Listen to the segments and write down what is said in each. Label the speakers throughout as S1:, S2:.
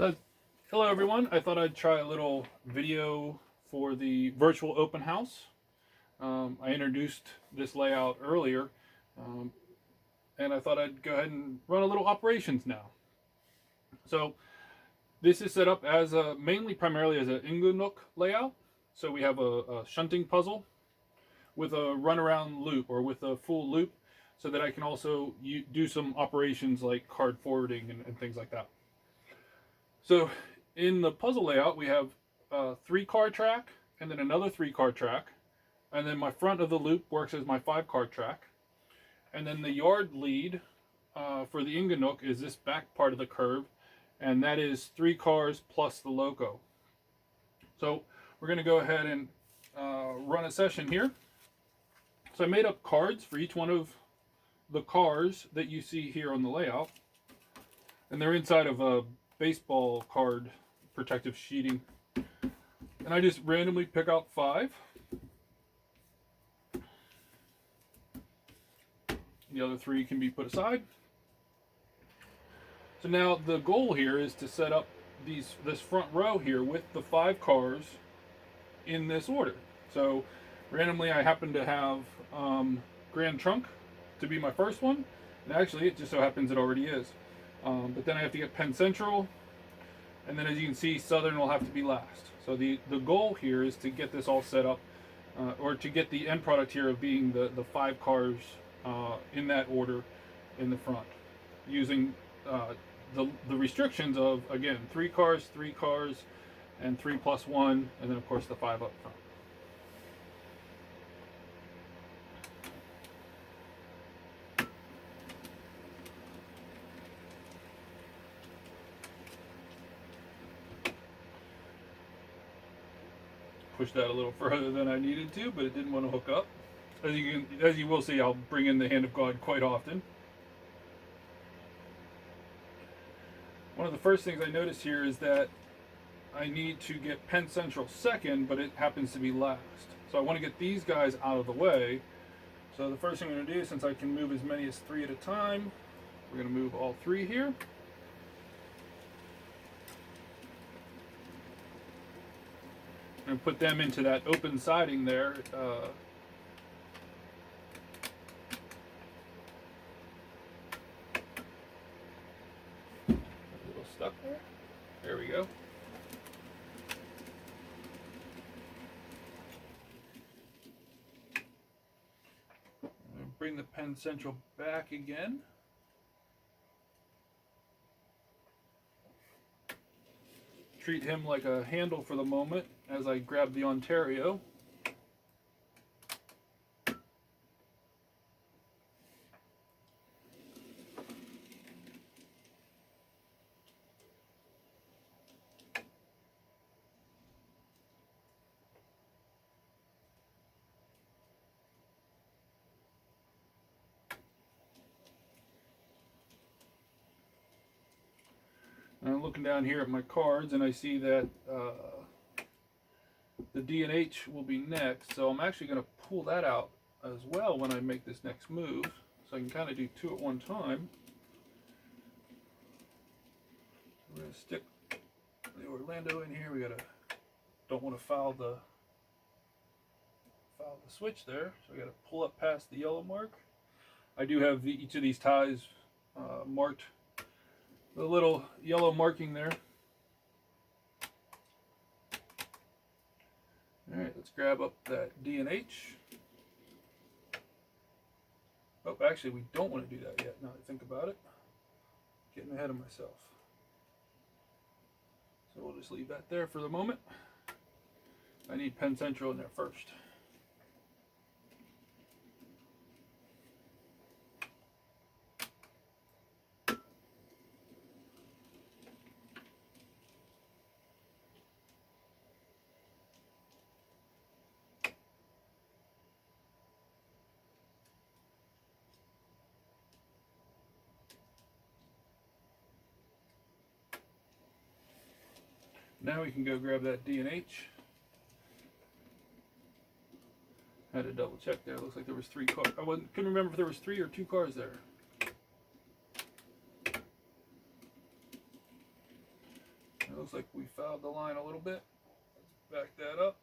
S1: So, hello everyone. I thought I'd try a little video for the virtual open house. I introduced this layout earlier, um, and I thought I'd go ahead and run a little operations now. So, this is set up as mainly primarily as an Inglenook layout. So we have a shunting puzzle with a runaround loop or with a full loop, so that I can also do some operations like card forwarding and things like that. So in the puzzle layout, we have a 3-card track and then another 3-card track. And then my front of the loop works as my 5-card track. And then the yard lead for the Inglenook is this back part of the curve. And that is 3 cars plus the loco. So we're going to go ahead and run a session here. So I made up cards for each one of the cars that you see here on the layout. And they're inside of a baseball card protective sheeting. And I just randomly pick out 5. The other 3 can be put aside. So now the goal here is to set up this front row here with the 5 cars in this order. So randomly I happen to have Grand Trunk to be my first one. And actually it just so happens it already is. But then I have to get Penn Central, and then as you can see, Southern will have to be last. So the goal here is to get this all set up, or to get the end product here of being the 5 cars in that order in the front, using the restrictions of, again, 3 cars, and 3 plus 1, and then of course the 5 up front. Pushed that a little further than I needed to, but it didn't want to hook up. As you will see, I'll bring in the Hand of God quite often. One of the first things I noticed here is that I need to get Penn Central second, but it happens to be last. So I want to get these guys out of the way. So the first thing I'm going to do, since I can move as many as 3 at a time, we're going to move all 3 here. And put them into that open siding there. A little stuck there. There we go. Bring the Penn Central back again. Treat him like a handle for the moment as I grab the Ontario. And I'm looking down here at my cards and I see that the D and H will be next, so I'm actually going to pull that out as well when I make this next move, so I can kind of do 2 at one time. We're going to stick the Orlando in here. We don't want to foul the switch there, so I got to pull up past the yellow mark. I do have each of these ties marked with a little yellow marking there. Alright, let's grab up that D and H. Oh, actually, we don't want to do that yet, now that I think about it. Getting ahead of myself. So we'll just leave that there for the moment. I need Penn Central in there first. Now we can go grab that D and H. Had to double check there. Looks like there was 3 cars. Couldn't remember if there was 3 or 2 cars there. Looks like we fouled the line a little bit. Let's back that up.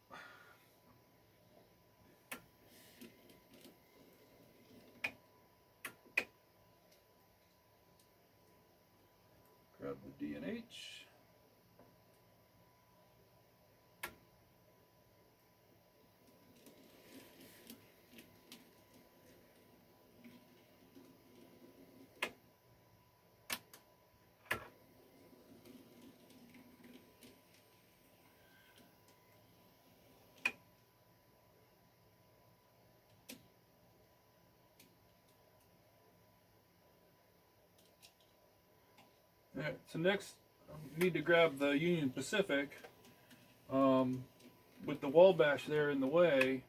S1: Grab the D and H. Alright, so next we need to grab the Union Pacific. With the Wabash there in the way,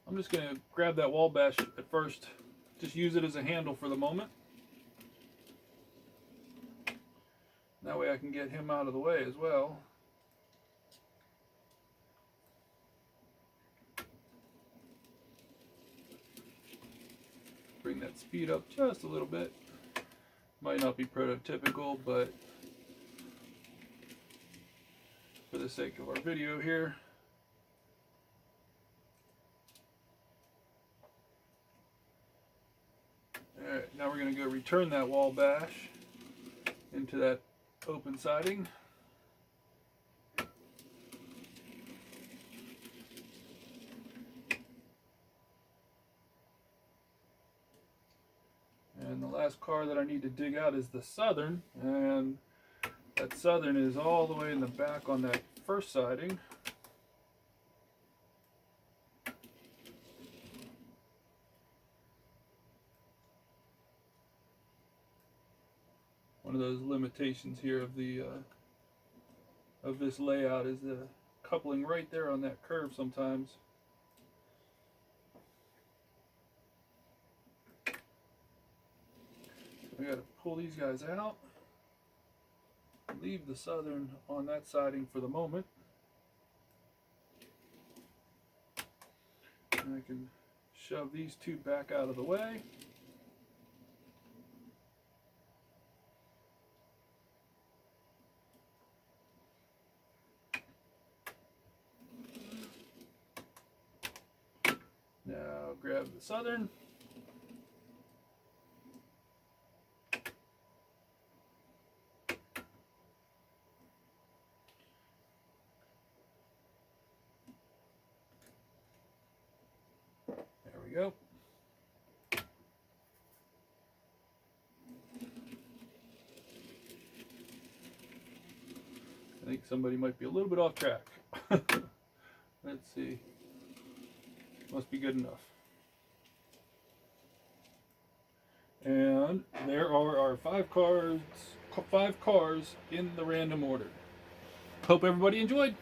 S1: I'm just going to grab that Wabash at first, just use it as a handle for the moment. That way I can get him out of the way as well. Bring that speed up just a little bit. Might not be prototypical, but for the sake of our video here. Alright, now we're going to go return that Wabash into that open siding. And the last car that I need to dig out is the Southern, and that Southern is all the way in the back on that first siding. One of those limitations here of the of this layout is the coupling right there on that curve sometimes. I got to pull these guys out, leave the Southern on that siding for the moment, and I can shove these two back out of the way. Now grab the Southern. There we go. I think somebody might be a little bit off track. Let's see. Must be good enough. And there are our five cars in the random order. Hope everybody enjoyed.